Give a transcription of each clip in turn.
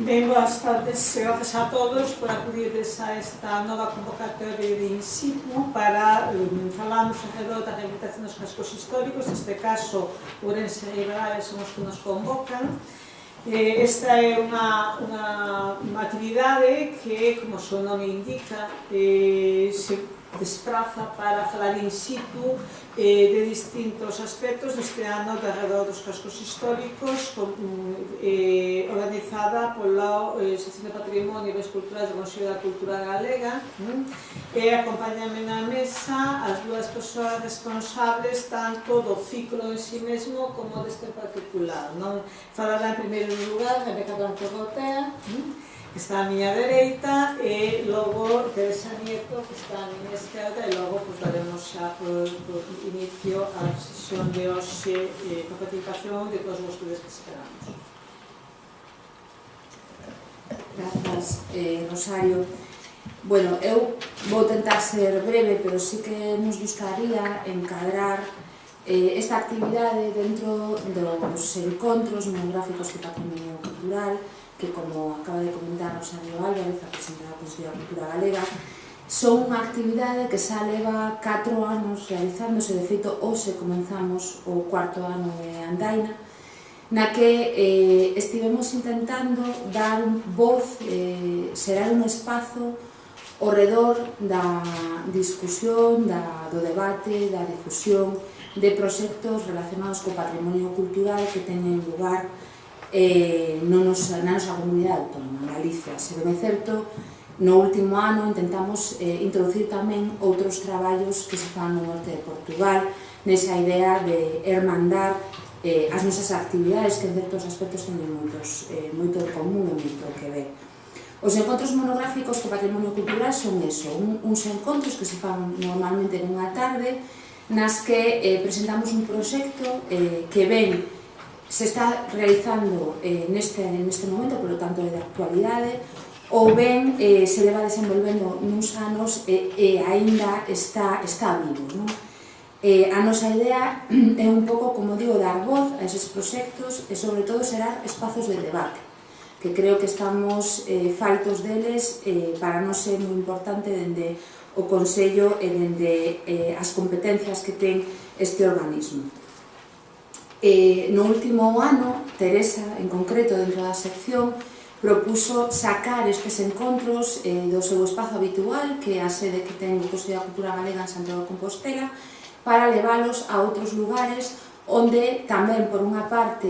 Ben, boas tardes, grazas a todos por acudirdes a esta nova convocatoria de In Situ para falarmos alrededor da rehabilitación dos cascos históricos, neste caso Ourense e Ribeira son os que nos convocan. Esta é unha actividade que, como o seu nome indica, se despraza para falar in situ de distintos aspectos deste ano de alrededor dos cascos históricos, organizada pola Sección de Patrimonio e Bens Culturais do Consello da Cultura Galega, e acompáñame na mesa as dúas persoas responsables tanto do ciclo en si mesmo como deste particular. Falará en primeiro lugar Rebeca Blanco Rotea, que está a miña dereita, e logo Teresa Nieto, que está a miña esquerda, e logo daremos xa por inicio a sesión de hoxe con participación de todos vostedes que esperamos. Grazas, Rosario. Bueno, eu vou tentar ser breve, pero sí que nos gustaría encadrar esta actividade dentro dos encontros monográficos de patrimonio cultural que, como acaba de comentar Rosario Álvarez, a presidenta da Consello da Cultura Galega, son unha actividade que xa leva 4 anos realizándose. De feito, hoxe comenzamos o 4º ano de andaina, na que estivemos intentando dar voz, xerar un espazo ao redor da discusión, do debate, da difusión de proxectos relacionados co patrimonio cultural que teñen lugar na nosa comunidade autónoma, en Galicia. Se ben é certo, no último ano intentamos introducir tamén outros traballos que se fan no norte de Portugal, nesa idea de hermandar as nosas actividades que en certos aspectos teñen moito en común e moito que ver. Os encontros monográficos co patrimonio cultural son eso, uns encontros que se fan normalmente nunha tarde, nas que presentamos un proxecto que ben se está realizando neste momento, polo tanto é de actualidade, ou ben se leva desenvolvendo nuns anos e aínda está vivo. A nosa idea é un pouco, como digo, dar voz a eses proxectos e, sobre todo, xerar espazos de debate, que creo que estamos faltos deles. Para nós é moi importante dende o Consello e dende as competencias que ten este organismo. No último ano, Teresa, en concreto, dentro da sección, propuso sacar estes encontros do seu espazo habitual, que é a sede que ten o Consello da Cultura Galega en Santiago de Compostela, para leválos a outros lugares onde tamén, por unha parte,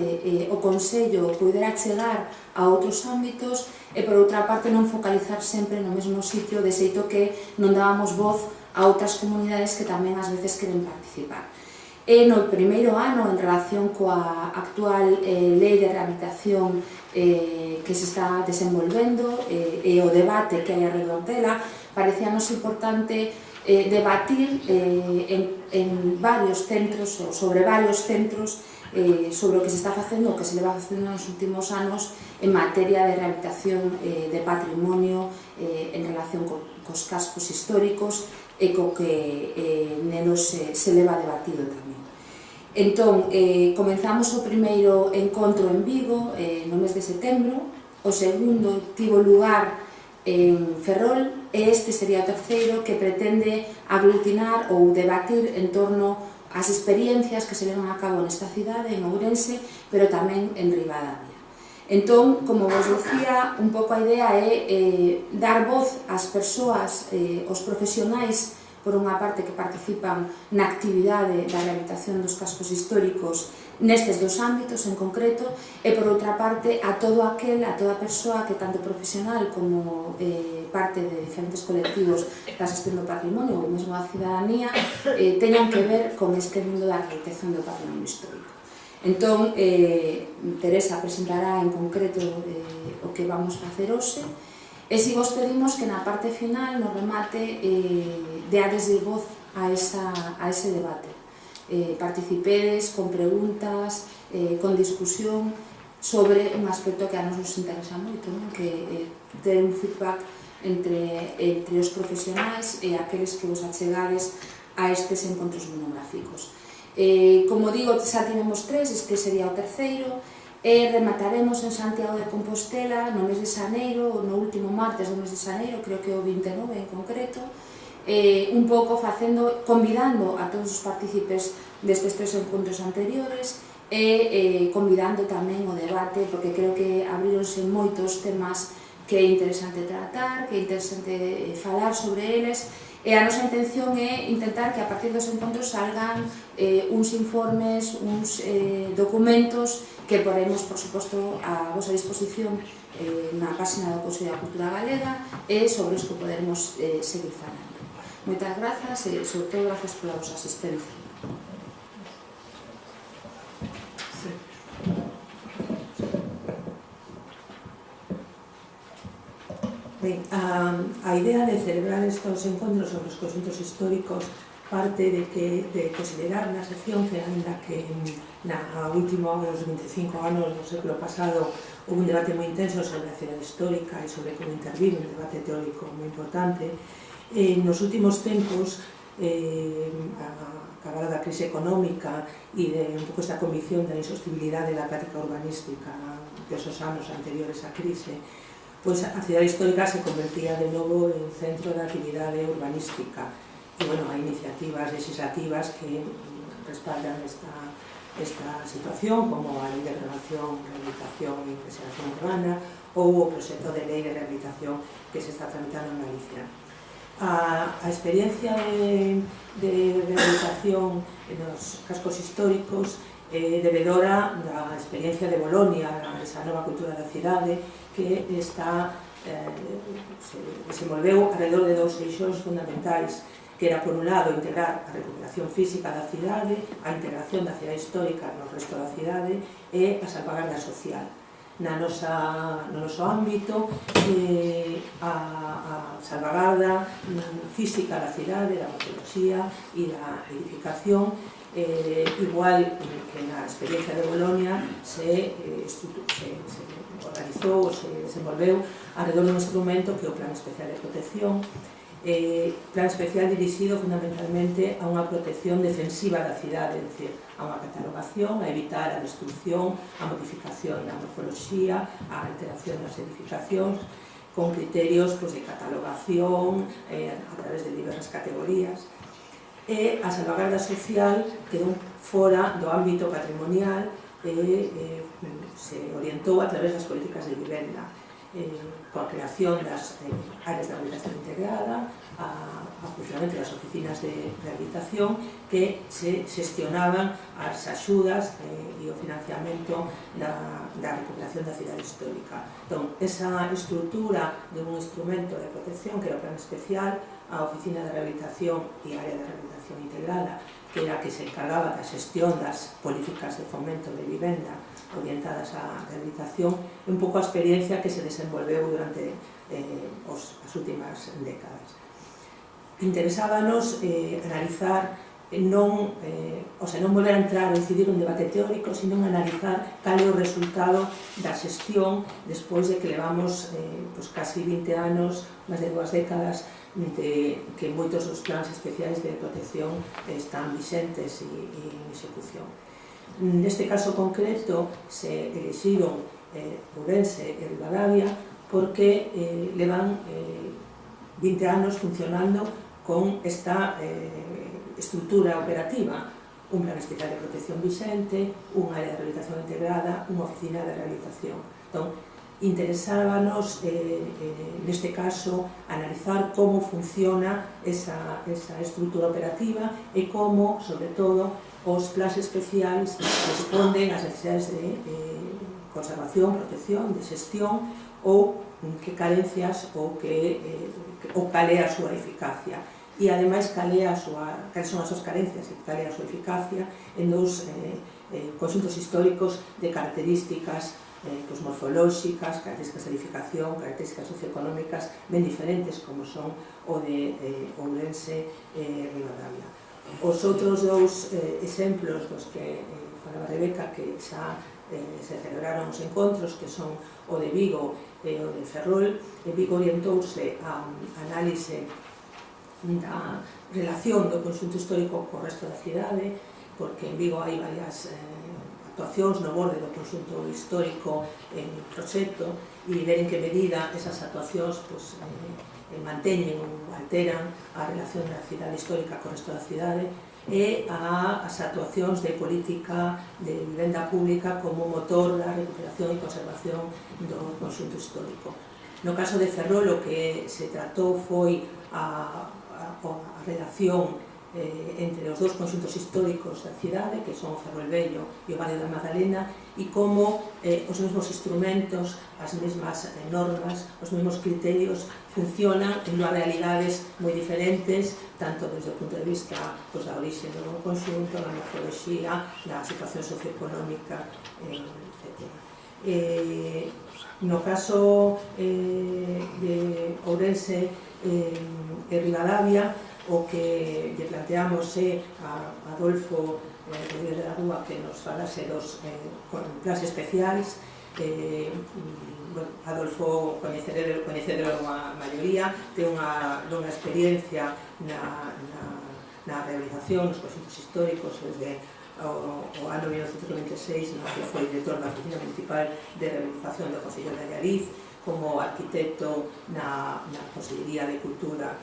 o Consello pudera chegar a outros ámbitos e, por outra parte, non focalizar sempre no mesmo sitio, de xeito que non dábamos voz a outras comunidades que tamén ás veces queren participar. E no primeiro ano, en relación coa actual lei de rehabilitación que se está desenvolvendo e o debate que hai alrededor dela, parecíanos importante debatir en varios centros, ou sobre varios centros, sobre o que se está facendo, o que se leva facendo nos últimos anos en materia de rehabilitación de patrimonio en relación cos cascos históricos e co que nenos se leva debatido tamén. Entón, comenzamos o primeiro encontro en Vigo no mes de setembro, o segundo tivo lugar en Ferrol e este sería o terceiro, que pretende aglutinar ou debatir en torno ás experiencias que se levan a cabo nesta cidade, en Ourense, pero tamén en Ribadavia. Entón, como vos dicía, un pouco a idea é dar voz ás persoas, aos profesionais, por unha parte, que participan na actividade da rehabilitación dos cascos históricos nestes dos ámbitos en concreto, e por outra parte a toda persoa que, tanto profesional como parte de diferentes colectivos da xestión do patrimonio ou mesmo da cidadanía, teñan que ver con este mundo da rehabilitación do patrimonio histórico. Entón, Teresa presentará en concreto o que vamos facer hoxe, e si vos pedimos que na parte final, no remate, deades de voz a ese debate. Participedes con preguntas, con discusión sobre un aspecto que a nos interesa moito, que ter un feedback entre os profesionais e aqueles que vos achegades a estes encontros monográficos. Como digo, xa tivemos 3, este sería o terceiro, E remataremos en Santiago de Compostela no mes de xaneiro, no último martes do mes de xaneiro, creo que o 29 en concreto, un pouco convidando a todos os partícipes destes 3 encontros anteriores e convidando tamén o debate, porque creo que abrironse moitos temas que é interesante tratar, que é interesante falar sobre eles, e a nosa intención é intentar que a partir dos encontros salgan uns informes, uns documentos que poremos, por suposto, a vosa disposición na página do Consello da Cultura Galega e sobre os que poderemos seguir falando. Moitas grazas e, sobre todo, grazas pola vosa asistencia. Ben, a idea de celebrar estos encontros sobre os conxuntos históricos parte de considerar na sección que, ainda que na última dos 25 anos do século pasado houve un debate moi intenso sobre a cidade histórica e sobre como intervir un debate teórico moi importante, nos últimos tempos, acabada da crise económica e de un pouco esta convicción da insostenibilidade da práctica urbanística desos anos anteriores á crise, pois a cidade histórica se convertía de novo en centro da actividade urbanística. E, bueno, hai iniciativas legislativas que respaldan esta situación, como a Lei de Renovación, Rehabilitación e Preservación Urbana ou o proxecto de Lei de Rehabilitación que se está tramitando en Galicia. A experiencia de rehabilitación nos cascos históricos é debedora da experiencia de Bolonia, esa nova cultura da cidade que se desenvolveu alrededor de 2 eixos fundamentais, que era, por un lado, integrar a recuperación física da cidade, a integración da cidade histórica no resto da cidade e a salvagarda social. No noso ámbito, a salvagarda física da cidade, da morfoloxía e da edificación, igual que na experiencia de Bolonia, se organizou, se desenvolveu alrededor dun instrumento que é o Plan Especial de Protección, plan especial dirixido fundamentalmente a unha protección defensiva da cidade, é dicir, a unha catalogación, a evitar a destrucción, a modificación da morfoloxía, a alteración das edificacións, con criterios de catalogación a través de diversas categorías, e a salvagarda social quedou fora do ámbito patrimonial e se orientou a través das políticas de vivenda, coa creación das áreas de rehabilitación integrada, a funcionamento das oficinas de rehabilitación que se xestionaban as axudas e o financiamento da recuperación da cidade histórica. Entón, esa estrutura de un instrumento de protección que era o Plan Especial, a Oficina de Rehabilitación e a Área de Rehabilitación Integrada, que era a que se encargaba da xestión das políticas de fomento de vivenda orientadas á rehabilitación, un pouco a experiencia que se desenvolveu durante as últimas décadas. Interesábanos analizar, non volver a entrar a incidir un debate teórico, sino analizar cal é o resultado da xestión despois de que levamos casi 20 anos, máis de 2 décadas, de que moitos dos plans especiais de protección están vixentes e en execución. Neste caso concreto se elixiron Ourense e Ribadavia porque levan 20 anos funcionando con esta estrutura operativa, un plan especial de protección vixente, unha área de rehabilitación integrada, unha oficina de rehabilitación. Entón, interesábanos, neste caso, analizar como funciona esa estrutura operativa e como, sobre todo, os plans especiais responden ás necesidades de conservación, protección, de xestión ou que carencias ou cal é a súa eficacia. E, ademais, cales son as súas carencias e cal é a súa eficacia en dos conxuntos históricos de características morfolóxicas, características de edificación, características socioeconómicas ben diferentes como son o de Ourense e Ribadavia. Os outros dous exemplos dos que falaba Rebeca, que xa se celebraron os encontros, que son o de Vigo e o de Ferrol. En Vigo orientouse a análise da relación do conxunto histórico co resto da cidade, porque en Vigo hai varias actuacións no borde do conxunto histórico en proxecto e ver en que medida esas actuacións manteñen ou alteran a relación da cidade histórica co resto da cidade e as actuacións de política de vivenda pública como motor da recuperación e conservación do conxunto histórico. No caso de Ferrol, o que se tratou foi a relación entre os dous conxuntos históricos da cidade, que son Ferrol Vello e o Valle da Magdalena, e como os mesmos instrumentos, as mesmas normas, os mesmos criterios funcionan en dúas realidades moi diferentes, tanto desde o punto de vista da orixe do conxunto, da morfoloxía, da situación socioeconómica, etc. No caso de Ourense e Ribadavia, o que lle planteamos é a Adolfo Rodríguez de la Rúa que nos falase dos plans especiais. Adolfo coñecedero a maioría, ten unha longa experiencia na realización dos conxuntos históricos desde o ano 1996, no que foi director da Oficina Municipal de Rehabilitación do Concello de Allariz, como arquitecto na Consellería de Cultura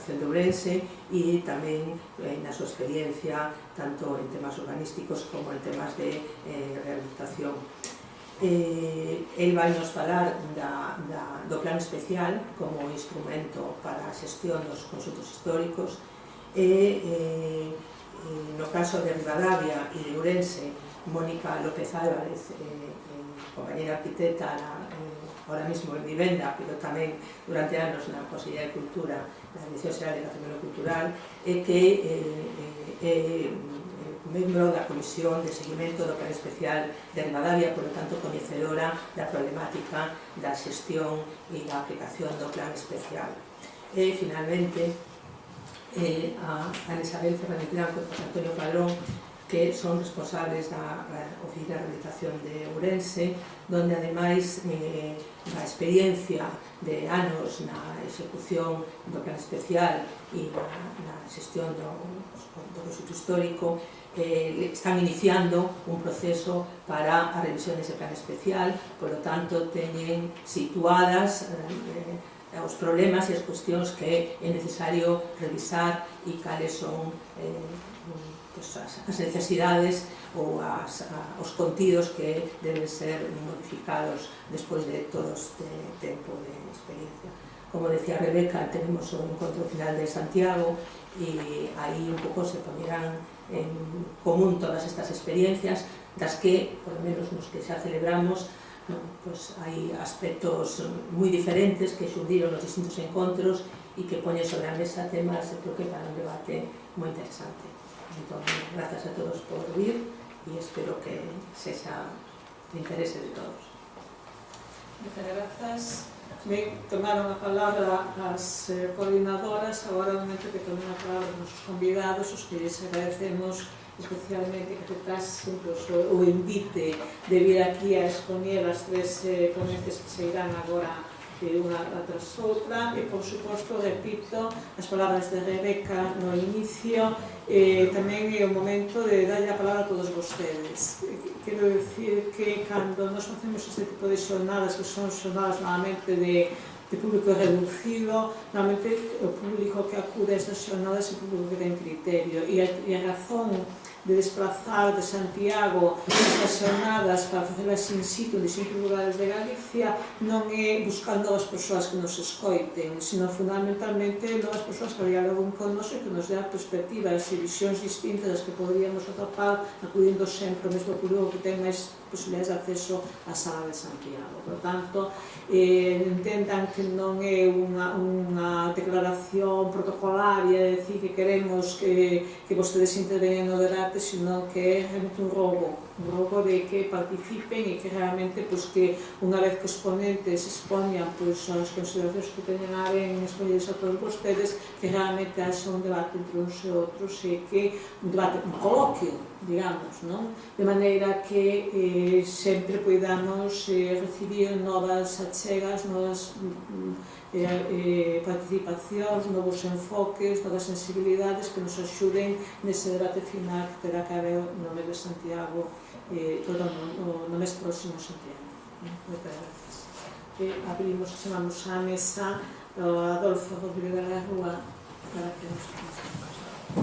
de Ourense e tamén na súa experiencia tanto en temas urbanísticos como en temas de rehabilitación. El vai nos falar do plan especial como instrumento para a xestión dos conxuntos históricos e no caso de Ribadavia e de Ourense, Mónica López Álvarez, compañera arquitecta ahora mismo en vivenda, pero tamén durante anos na Consellería de Cultura, na Dirección Xeral de Patrimonio Cultural, e que é membro da Comisión de Seguimento do Plan Especial de Ribadavia, por lo tanto coñecedora da problemática da xestión e da aplicación do Plan Especial. E, finalmente, a Ana Isabel Fernández Blanco e José Antonio Padrón, que son responsables da Oficina de Rehabilitación de Ourense, donde ademais da experiencia de anos na execución do plan especial e na xestión do conxunto histórico, están iniciando un proceso para a revisión dese plan especial, por lo tanto teñen situadas os problemas e as cuestións que é necesario revisar e cales son as necesidades ou os contidos que deben ser modificados despois de todo este tempo de experiencia. Como decía Rebeca, tenemos o encontro final de Santiago e aí un pouco se poñerán en común todas estas experiencias das que, por lo menos nos que xa celebramos, hai aspectos moi diferentes que xurdiron nos distintos encontros e que poñen sobre a mesa temas, creo que para un debate moi interesante. Entón, grazas a todos por vir e espero que sexa de interese de todos. Moitas grazas. Ben, tomaron a palabra as coordinadoras, agora no momento que tomen a palabra os nosos convidados, os que lles agradecemos especialmente que aceptasen o invite de vir aquí a expoñer as tres ponencias que se irán agora unha tras outra e, por suposto, repito as palabras de Rebeca no inicio, tamén é o momento de darlle a palabra a todos vostedes. Quero dicir que cando nos facemos este tipo de xornadas, que son xornadas normalmente de público reducido, normalmente o público que acude a estas xornadas é o público que ten criterio e a razón de desplazar de Santiago estas xornadas para facelas in situ en distintos lugares de Galicia non é buscar novas persoas que nos escoiten, sino fundamentalmente novas persoas que dialoguen con nos e que nos den perspectivas e visións distintas das que poderíamos atopar acudindo sempre ao mesmo público que ten máis posibilidades de acceso á sala de Santiago. Por tanto, entendan que non é unha declaración protocolaria de decir que queremos que vostedes intervenen no debate, sino que é realmente un rogo rogo de que participen e que realmente, pues, que unha vez que os ponentes expoñan pues, as consideracións que teñen a ver en escolleres a todos vostedes, que realmente haxa un debate entre uns e outros e que un debate, un coloquio, digamos, non? De maneira que sempre podamos recibir novas achegas, novas participacións, novos enfoques, novas sensibilidades que nos axuden nese debate final que terá que haber no mes de Santiago, no mes próximo en Santiago. Moitas gracias. Abrimos, chamamos á mesa a Adolfo Rodríguez de la Rúa para que nos